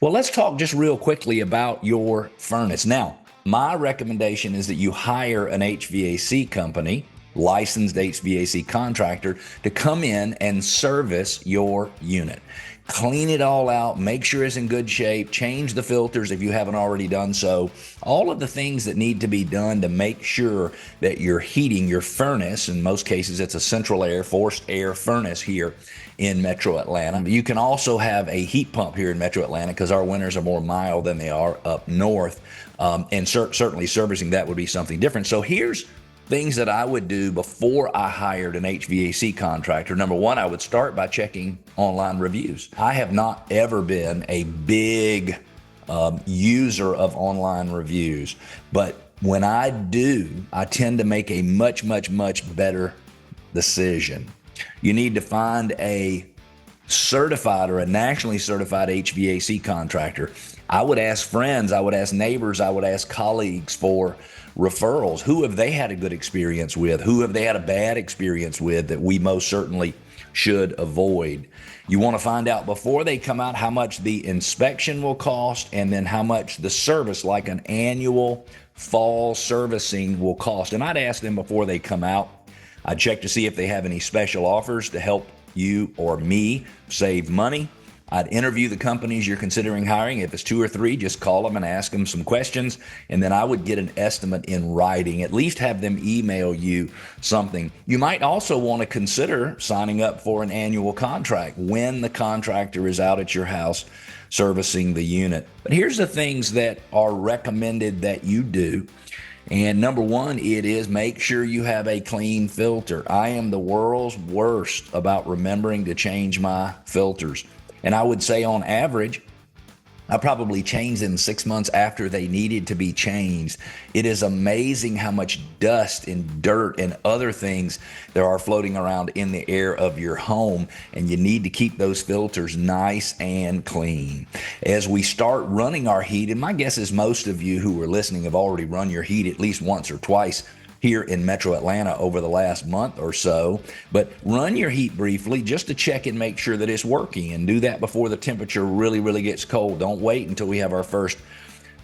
Well, let's talk just real quickly about your furnace. Now, my recommendation is that you hire an HVAC company, licensed HVAC contractor, to come in and service your unit. Clean it all out, make sure it's in good shape, change the filters if you haven't already done so. All of the things that need to be done to make sure that you're heating your furnace, in most cases it's a central air, forced air furnace here in Metro Atlanta. You can also have a heat pump here in Metro Atlanta because our winters are more mild than they are up north. And certainly servicing that would be something different. So here's things that I would do before I hired an HVAC contractor. Number one, I would start by checking online reviews. I have not ever been a big user of online reviews, but when I do, I tend to make a much better decision. You need to find a certified or a nationally certified HVAC contractor. I would ask friends, I would ask neighbors, I would ask colleagues for referrals. Who have they had a good experience with? Who have they had a bad experience with that we most certainly should avoid? You want to find out before they come out how much the inspection will cost and then how much the service, like an annual fall servicing, will cost. And I'd ask them before they come out. I'd check to see if they have any special offers to help you or me save money. I'd interview the companies you're considering hiring. If it's 2 or 3, just call them and ask them some questions. And then I would get an estimate in writing, at least have them email you something. You might also want to consider signing up for an annual contract when the contractor is out at your house servicing the unit. But here's the things that are recommended that you do. And number one, it is make sure you have a clean filter. I am the world's worst about remembering to change my filters. And I would say on average, I probably changed them 6 months after they needed to be changed. It is amazing how much dust and dirt and other things there are floating around in the air of your home, and you need to keep those filters nice and clean. As we start running our heat, and my guess is most of you who are listening have already run your heat at least once or twice here in Metro Atlanta over the last month or so, but run your heat briefly just to check and make sure that it's working, and do that before the temperature really gets cold. Don't wait until we have our first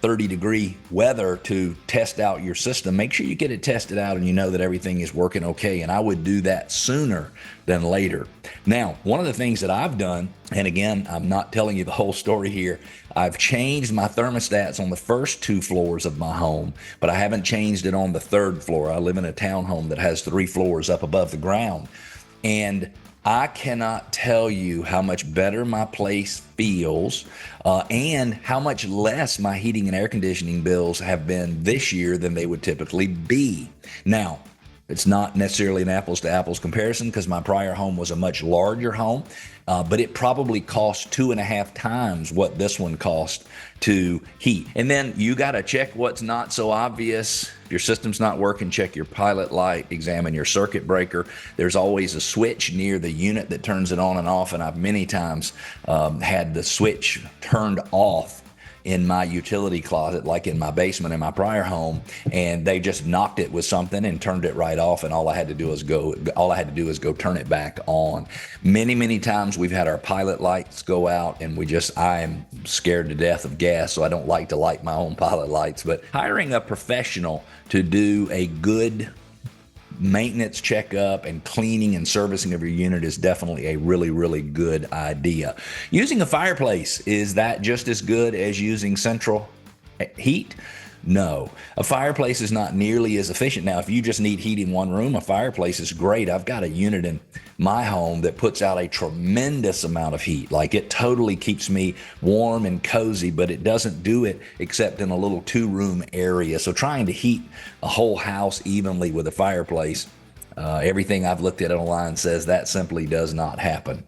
30-degree weather to test out your system. Make sure you get it tested out and you know that everything is working okay, and I would do that sooner than later. Now, one of the things that I've done, and again, I'm not telling you the whole story here, I've changed my thermostats on the first 2 floors of my home, but I haven't changed it on the 3rd floor. I live in a townhome that has 3 floors up above the ground, and I cannot tell you how much better my place feels and how much less my heating and air conditioning bills have been this year than they would typically be. Now, it's not necessarily an apples to apples comparison because my prior home was a much larger home, but it probably cost 2.5 times what this one cost to heat. And then you got to check what's not so obvious. If your system's not working, check your pilot light, examine your circuit breaker. There's always a switch near the unit that turns it on and off, and I've many times had the switch turned off in my utility closet, like in my basement in my prior home, and they just knocked it with something and turned it right off, and all I had to do is go turn it back on. Many times we've had our pilot lights go out, and I am scared to death of gas, so I don't like to light my own pilot lights. But hiring a professional to do a good maintenance checkup and cleaning and servicing of your unit is definitely a really good idea. Using a fireplace, is that just as good as using central heat? No, a fireplace is not nearly as efficient. Now, if you just need heat in one room, a fireplace is great. I've got a unit in my home that puts out a tremendous amount of heat. Like, it totally keeps me warm and cozy, but it doesn't do it except in a little 2-room area. So trying to heat a whole house evenly with a fireplace, everything I've looked at online says that simply does not happen.